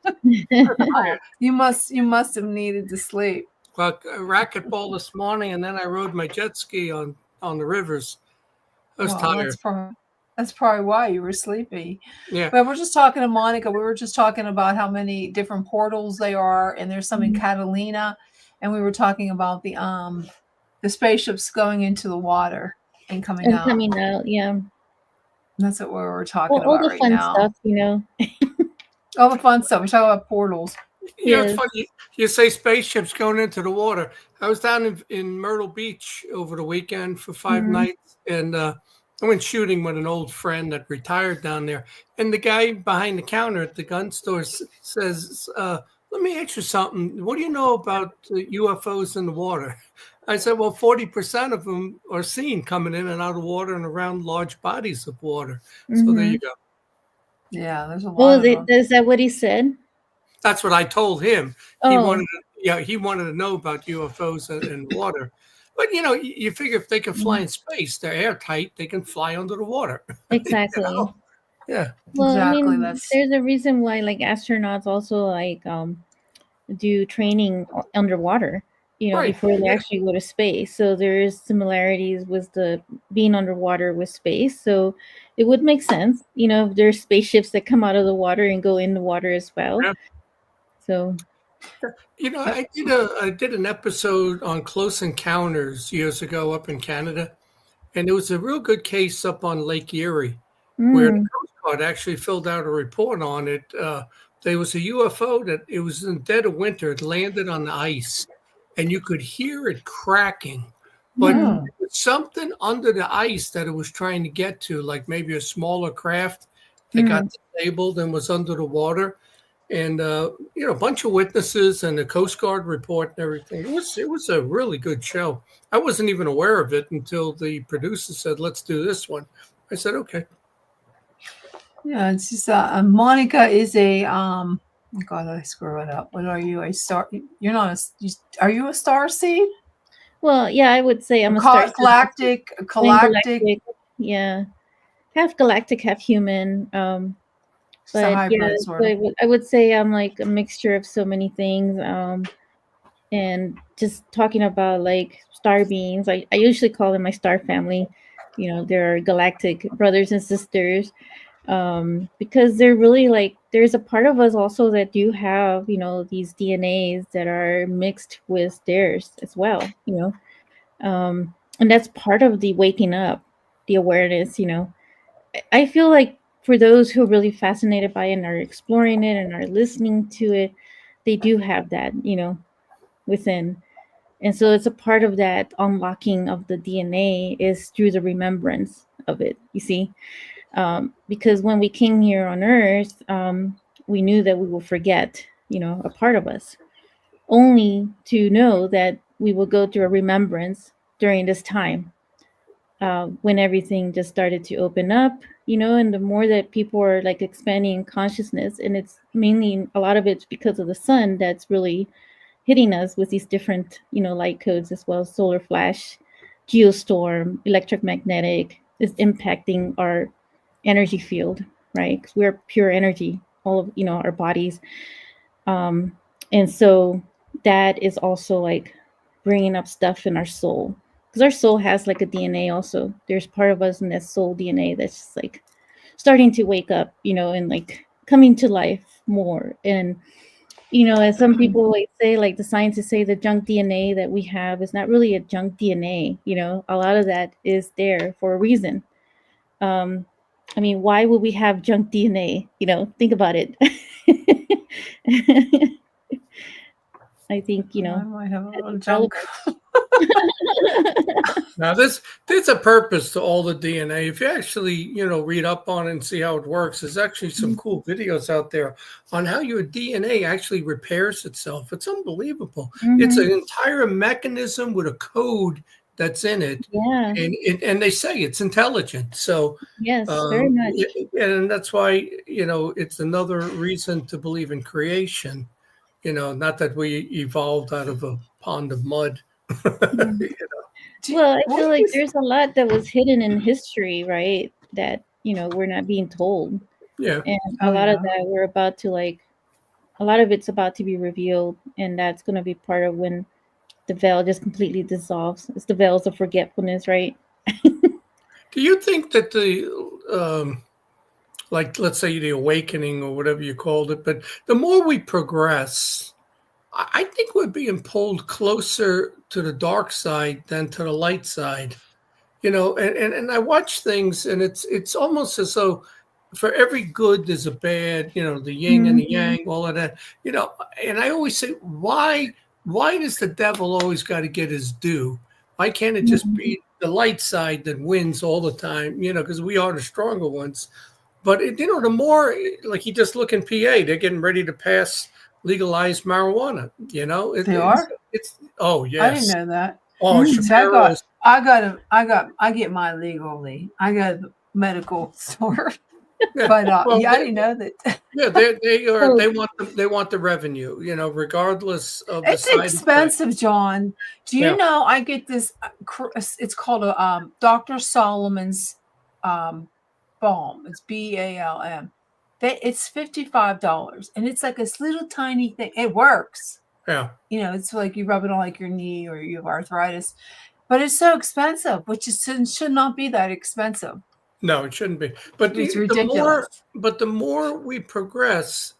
Oh, you must have needed to sleep. Well, racquetball this morning, and then I rode my jet ski on the rivers. I was tired. That's probably why you were sleepy. Yeah. But we're just talking to Monica. We were just talking about how many different portals they are, and there's some in Catalina, and we were talking about the spaceships going into the water and coming out. Yeah. That's what we were talking Well, all about the right fun now. stuff, All the fun stuff. We're talking about portals. It's funny. You say spaceships going into the water. I was down in Myrtle Beach over the weekend for 5 nights, and I went shooting with an old friend that retired down there. And the guy behind the counter at the gun store says, let me ask you something. What do you know about UFOs in the water? I said, well, 40% of them are seen coming in and out of water and around large bodies of water. So there you go. Yeah, there's a lot Well, of them. is that what he said? That's what I told him. Oh. He wanted to know about UFOs and water. But, you figure if they can fly in space, they're airtight, they can fly under the water. Exactly. Yeah. Well, Exactly. I mean, there's a reason why like astronauts also like do training underwater, Right. before they actually go to space. So there is similarities with the being underwater with space. So it would make sense, if there's spaceships that come out of the water and go in the water as well. Yeah. So I did an episode on close encounters years ago up in Canada, and it was a real good case up on Lake Erie, where the Coast Guard actually filled out a report on it. There was a UFO that it was in the dead of winter. It landed on the ice, and you could hear it cracking. But there was something under the ice that it was trying to get to, like maybe a smaller craft that got disabled and was under the water. And a bunch of witnesses and the Coast Guard report and everything. It was a really good show. I wasn't even aware of it until the producer said, "Let's do this one." I said, "Okay." Yeah, it's just Monica is a oh God, I screw it up. What are you? A star? You're not are you a star seed? well, yeah, I would say I'm a star galactic. Yeah, half galactic, half human. But yeah, sort of. I would say I'm like a mixture of so many things. And just talking about like star beings, I usually call them my star family. They're galactic brothers and sisters, because they're really like, there's a part of us also that do have, these DNAs that are mixed with theirs as well, and that's part of the waking up, the awareness. I feel like for those who are really fascinated by it and are exploring it and are listening to it, they do have that, within. And so it's a part of that unlocking of the DNA is through the remembrance of it, you see? Because when we came here on Earth, we knew that we will forget, a part of us, only to know that we will go through a remembrance during this time. When everything just started to open up, and the more that people are like expanding consciousness, and it's mainly a lot of it's because of the sun that's really hitting us with these different, light codes as well, solar flash, geostorm, electromagnetic is impacting our energy field, right? 'Cause we're pure energy all of our bodies. And so that is also like bringing up stuff in our soul, because our soul has like a DNA also. There's part of us in that soul DNA that's just like starting to wake up, and like coming to life more. And as some people like say, like the scientists say, the junk DNA that we have is not really a junk DNA. A lot of that is there for a reason. I mean, why would we have junk DNA? Think about it. I think, I might have a little it's junk. Now, there's a purpose to all the DNA. If you actually, read up on it and see how it works, there's actually some cool videos out there on how your DNA actually repairs itself. It's unbelievable. It's an entire mechanism with a code that's in it. Yeah. And they say it's intelligent. So yes, very much. And that's why, it's another reason to believe in creation. Not that we evolved out of a pond of mud. Well, I feel like there's a lot that was hidden in history, right? That, we're not being told. Yeah. And a lot of that we're about to a lot of it's about to be revealed. And that's going to be part of when the veil just completely dissolves. It's the veils of forgetfulness, right? Do you think that the, let's say the awakening or whatever you called it, but the more we progress, I think we're being pulled closer to the dark side than to the light side, and I watch things and it's almost as though for every good, there's a bad, the yin and the yang, all of that, and I always say, why does the devil always got to get his due? Why can't it just be the light side that wins all the time, because we are the stronger ones. But, the more, like you just look in PA, they're getting ready to pass legalized marijuana, They are? Oh, yes. I didn't know that. Oh, So I get mine legally. I go to the medical store. Yeah. But Well, I didn't know that. Yeah, they want the revenue, regardless of the It's side expensive, effect. John. Do you know I get this? It's called a Dr. Solomon's balm. It's BALM. It's $55, and it's like this little tiny thing. It works. Yeah. It's like you rub it on like your knee or you have arthritis, but it's so expensive, which should not be that expensive. No, it shouldn't be. But It's ridiculous. The more we progress,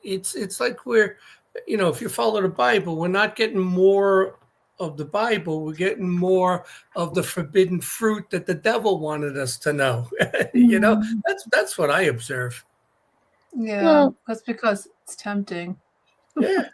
it's like we're, if you follow the Bible, we're not getting more of the Bible. We're getting more of the forbidden fruit that the devil wanted us to know. That's what I observe. Yeah, Well, that's because it's tempting. Yeah.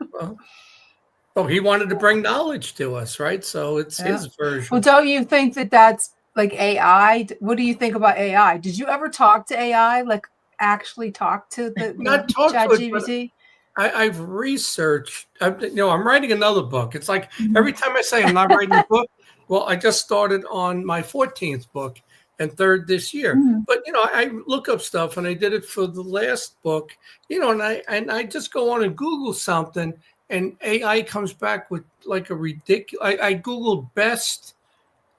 Well, he wanted to bring knowledge to us, right? So it's his version. Well, don't you think that that's like AI? What do you think about AI? Did you ever talk to AI? Like actually talk to the Not talk to it, ChatGPT? I've researched. I'm writing another book. It's like every time I say I'm not writing a book, well, I just started on my 14th book and third this year. But I look up stuff, and I did it for the last book. And I just go on and Google something, and AI comes back with like a ridiculous. I Googled best.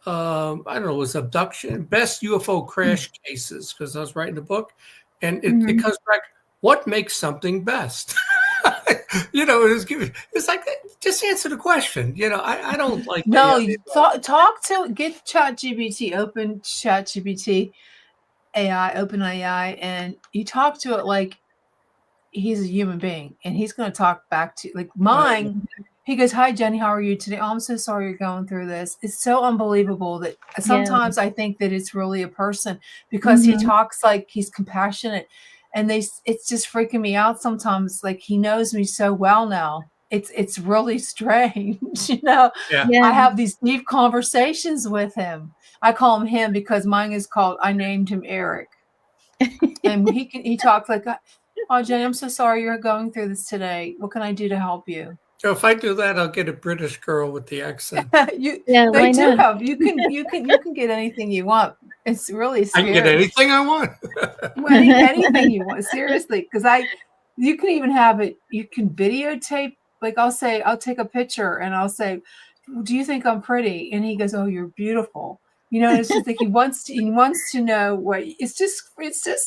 I don't know, it was abduction, best UFO crash cases, because I was writing a book, and it comes back, what makes something best? It's like, just answer the question. I don't like. No, get ChatGPT, open ChatGPT, open AI, and you talk to it like he's a human being, and he's going to talk back to you. Like mine. He goes, "Hi, Jenny. How are you today? Oh, I'm so sorry you're going through this." It's so unbelievable that sometimes I think that it's really a person, because he talks like he's compassionate, and it's just freaking me out sometimes. Like he knows me so well now. It's really strange, Yeah. I have these deep conversations with him. I call him because mine is called. I named him Eric, and he talks like, "Oh, Jenny, I'm so sorry you're going through this today. What can I do to help you?" So if I do that, I'll get a British girl with the accent. You can get anything you want. It's really scary. I can get anything I want. Anything you want, seriously, because you can even have it. You can videotape. Like I'll take a picture and I'll say, "Do you think I'm pretty?" And he goes, "Oh, you're beautiful." It's just like he wants to know what. It's just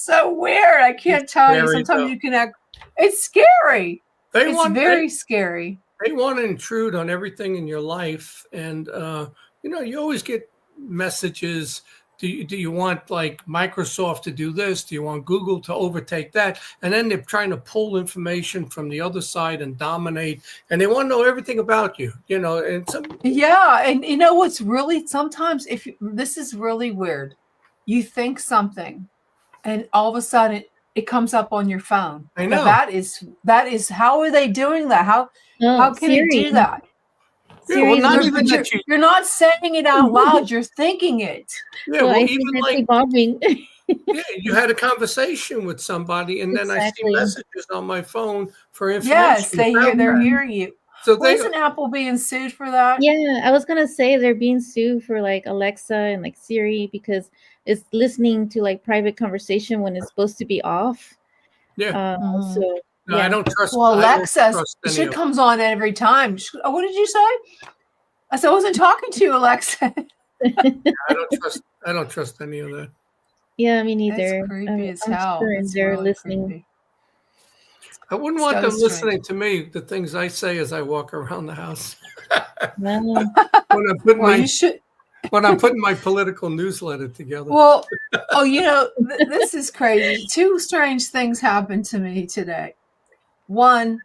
so weird. I can't tell you. Sometimes you can act It's scary. They It's very scary. They want to intrude on everything in your life, and you always get messages. Do you want like Microsoft to do this? Do you want Google to overtake that? And then they're trying to pull information from the other side and dominate, and they want to know everything about you. And Yeah, and you know what's really sometimes this is really weird. You think something, and all of a sudden it comes up on your phone. I know. Now that is how are they doing that? How can it do that? Yeah, well, not even You're not saying it out loud. You're thinking it. Yeah, well, I even think that's like evolving. yeah, you had a conversation with somebody, and then I see messages on my phone for information. Yes, they're hearing you. So isn't Apple being sued for that? Yeah, I was gonna say they're being sued for like Alexa and like Siri because it's listening to like private conversation when it's supposed to be off. Yeah. So no, I don't trust. Well, Alexa, she comes on every time. What did you say? I said I wasn't talking to you, Alexa. I don't trust any of that. Yeah, me neither. It's creepy as hell. Sure they're really listening. Creepy. I wouldn't want them listening to me, the things I say as I walk around the house. No. When I'm putting my political newsletter together. Well, this is crazy. Two strange things happened to me today. One,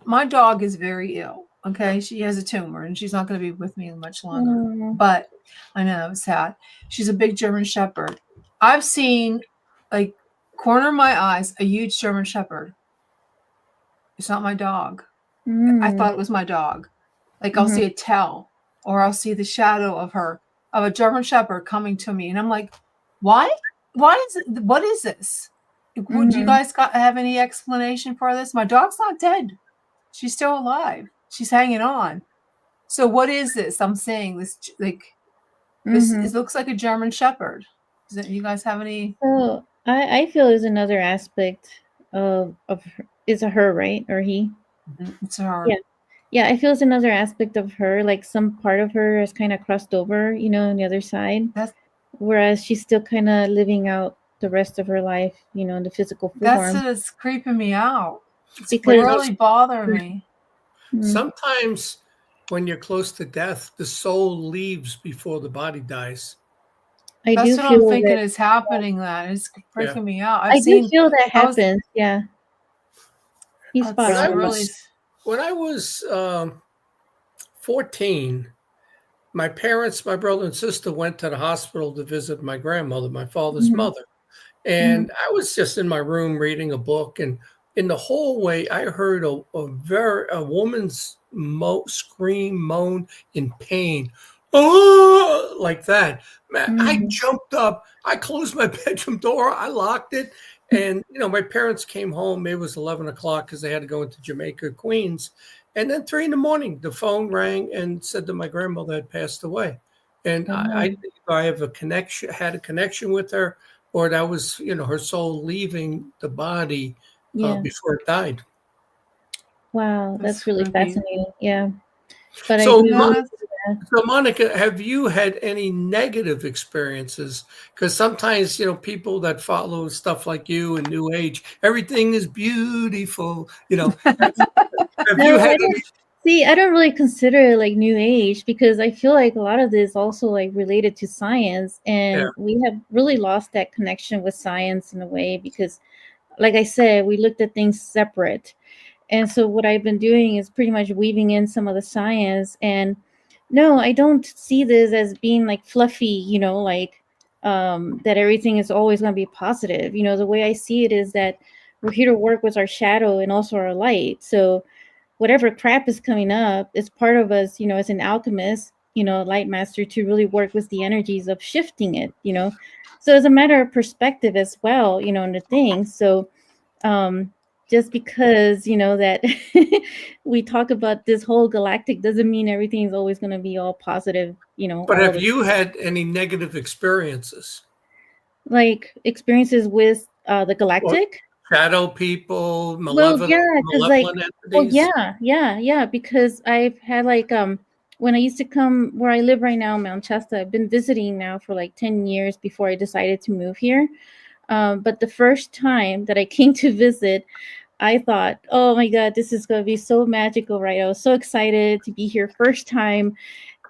my dog is very ill. Okay, she has a tumor and she's not going to be with me much longer. But I know it's sad. She's a big German Shepherd. I've seen, like, corner of my eyes, a huge German Shepherd. It's not my dog. I thought it was my dog. Like, I'll see a tail, or I'll see the shadow of a German Shepherd coming to me, and I'm like, why? Why is it? What is this? Would you guys have any explanation for this? My dog's not dead. She's still alive. She's hanging on. So what is this? I'm seeing this, like, this. It looks like a German Shepherd. You guys have any? So I feel is another aspect of her. Is a her, right? Or he? It's her. Yeah, I feel it's another aspect of her. Like some part of her has kind of crossed over, on the other side. Whereas she's still kind of living out the rest of her life, in the physical form. That's what's creeping me out. It's really bothering me. Sometimes when you're close to death, the soul leaves before the body dies. That's what I'm thinking is happening. That is freaking me out. I do feel that happens. Yeah. He's spot on. When I was 14, my parents, my brother and sister went to the hospital to visit my grandmother, my father's mother. And I was just in my room reading a book, and in the hallway, I heard a woman's scream, moan in pain. Oh, like that. Man, I jumped up. I closed my bedroom door. I locked it. And, my parents came home. It was 11 o'clock because they had to go into Jamaica, Queens. And then 3 a.m, the phone rang and said that my grandmother had passed away. And I have had a connection with her, or that was, her soul leaving the body before it died. Wow, that's really fascinating. Yeah. But So Monica, have you had any negative experiences? Because sometimes, people that follow stuff like you and New Age, everything is beautiful. Have you had any? See, I don't really consider it like New Age because I feel like a lot of this also like related to science, and we have really lost that connection with science in a way because, like I said, we looked at things separate. And so what I've been doing is pretty much weaving in some of the science. And no, I don't see this as being like fluffy, that everything is always going to be positive. The way I see it is that we're here to work with our shadow and also our light. So whatever crap is coming up is part of us, as an alchemist, light master, to really work with the energies of shifting it, So it's a matter of perspective as well, in the things. So, just because, that we talk about this whole galactic doesn't mean everything is always going to be all positive, But have you had any negative experiences? Like experiences with the galactic? Shadow people, malevolent entities? Yeah. Because I've had when I used to come where I live right now, Mount Shasta, I've been visiting now for like 10 years before I decided to move here. But the first time that I came to visit, I thought, oh my God, this is going to be so magical, right? I was so excited to be here first time.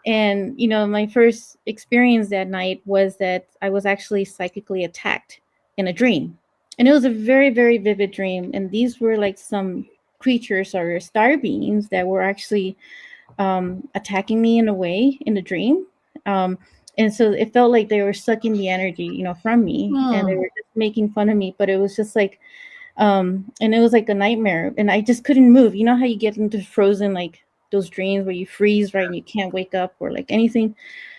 And, my first experience that night was that I was actually psychically attacked in a dream. And it was a very, very vivid dream. And these were like some creatures or star beings that were actually attacking me in a way in the dream. And so it felt like they were sucking the energy, from me, and they were just making fun of me. But it was just like, and it was like a nightmare, and I just couldn't move. You know how you get into frozen, like those dreams where you freeze, right? And you can't wake up or like anything.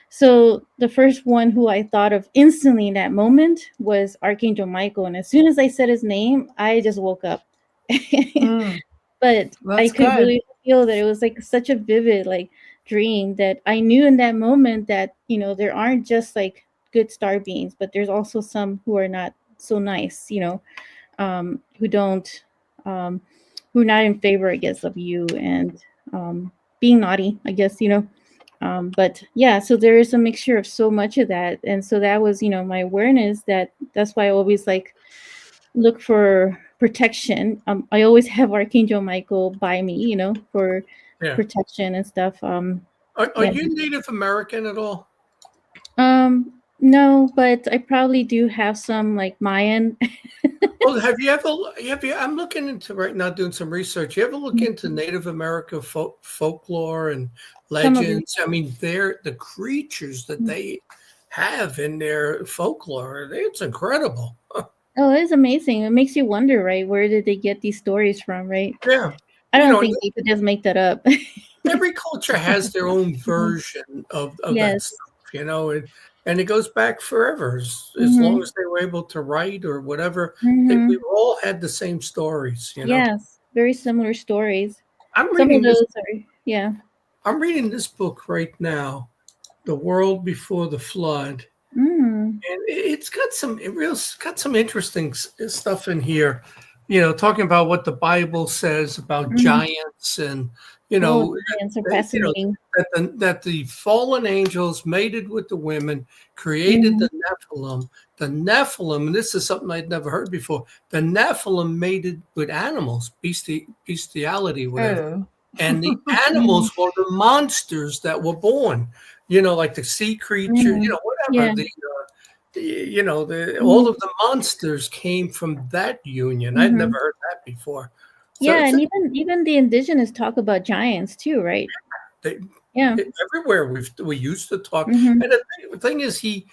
So the first one who I thought of instantly in that moment was Archangel Michael. And as soon as I said his name, I just woke up. But I could really feel that it was like such a vivid like dream that I knew in that moment that, there aren't just like good star beings, but there's also some who are not so nice, who don't, who are not in favor, I guess, of you and being naughty, I guess, but yeah, so there is a mixture of so much of that. And so that was, my awareness that's why I always like look for protection. I always have Archangel Michael by me, for protection and stuff. Are you Native American at all? No, but I probably do have some like Mayan. Well, have you I'm looking into right now doing some research. You ever look into Native American folklore and legends? I mean, they're the creatures that they have in their folklore. It's incredible. Oh, it's amazing. It makes you wonder, right? Where did they get these stories from, right? Yeah. I don't think they could just make that up. Every culture has their own version of that stuff, and it goes back forever. As long as they were able to write or whatever, we all had the same stories, Yes, very similar stories. I'm reading this book right now, The World Before the Flood. And it's got some interesting stuff in here, talking about what the Bible says about giants and, giants are fascinating. That the fallen angels mated with the women, created the Nephilim. The Nephilim, and this is something I'd never heard before, the Nephilim mated with animals, bestiality, whatever. And the animals were the monsters that were born, like the sea creature, whatever. All of the monsters came from that union. I'd never heard that before. So and even the indigenous talk about giants too, right? Everywhere we used to talk. And the thing is, he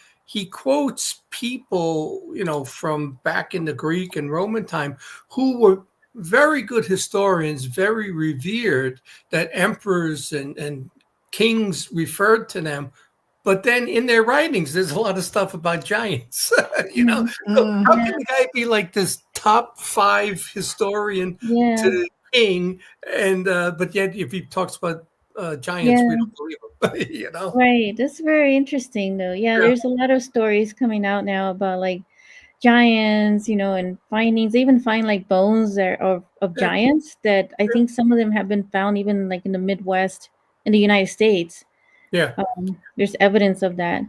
quotes people, from back in the Greek and Roman time who were very good historians, very revered, that emperors and kings referred to them. But then in their writings, there's a lot of stuff about giants, So how can the guy be like this top 5 historian to the king? And but yet, if he talks about giants, we don't believe him. Right. That's very interesting, though. There's a lot of stories coming out now about like giants, and findings. They even find like bones of giants that I think some of them have been found even like in the Midwest in the United States. There's evidence of that.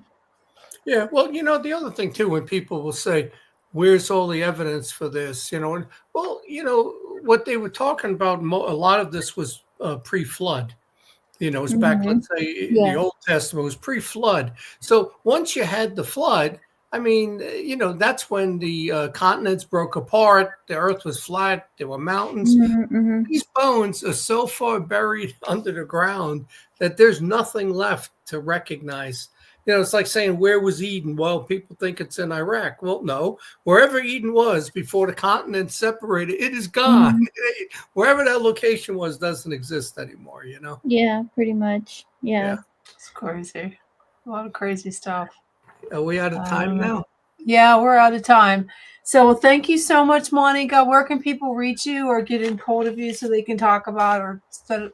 Yeah. Well, the other thing too, when people will say, "Where's all the evidence for this?" And what they were talking about. A lot of this was pre-flood. It was back, let's say, in the Old Testament, it was pre-flood. So once you had the flood, I mean, that's when the continents broke apart. The earth was flat. There were mountains. These bones are so far buried under the ground that there's nothing left to recognize. It's like saying, where was Eden? Well, people think it's in Iraq. Well, no. Wherever Eden was before the continent separated, it is gone. Wherever that location was doesn't exist anymore, Yeah, pretty much. Yeah. It's crazy. A lot of crazy stuff. Are we out of time now? Yeah, we're out of time. So thank you so much, Monica. Where can people reach you or get in hold of you so they can talk about or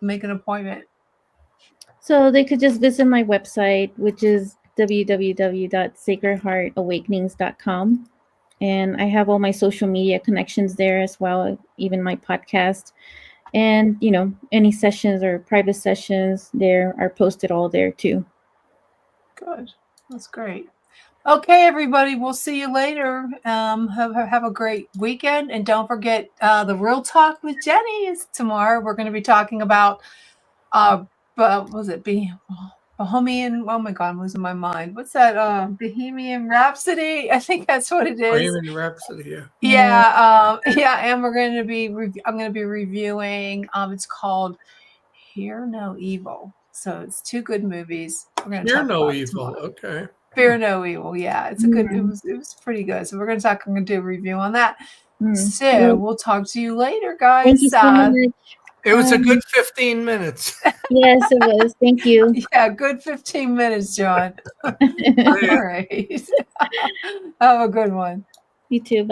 make an appointment? So they could just visit my website, which is www.sacredheartawakenings.com. And I have all my social media connections there as well, even my podcast. And, any sessions or private sessions there are posted all there too. Good. That's great. Okay, everybody, we'll see you later. Have a great weekend. And don't forget, the Real Talk with Jenny is tomorrow. We're going to be talking about, what was it? Bohemian, oh my God, I'm losing my mind. What's that? Bohemian Rhapsody? I think that's what it is. Bohemian Rhapsody, yeah. Yeah, and I'm going to be reviewing, it's called Hear No Evil. So it's two good movies. We're going to Fear talk no about it evil. tomorrow. Okay. Fear No Evil. Yeah, it's a good. It was pretty good. So we're going to do a review on that. So we'll talk to you later, guys. Thank you so much. It was a good 15 minutes. Yes, it was. Thank you. Yeah, good 15 minutes, John. All right. Have a good one. You too. Bye.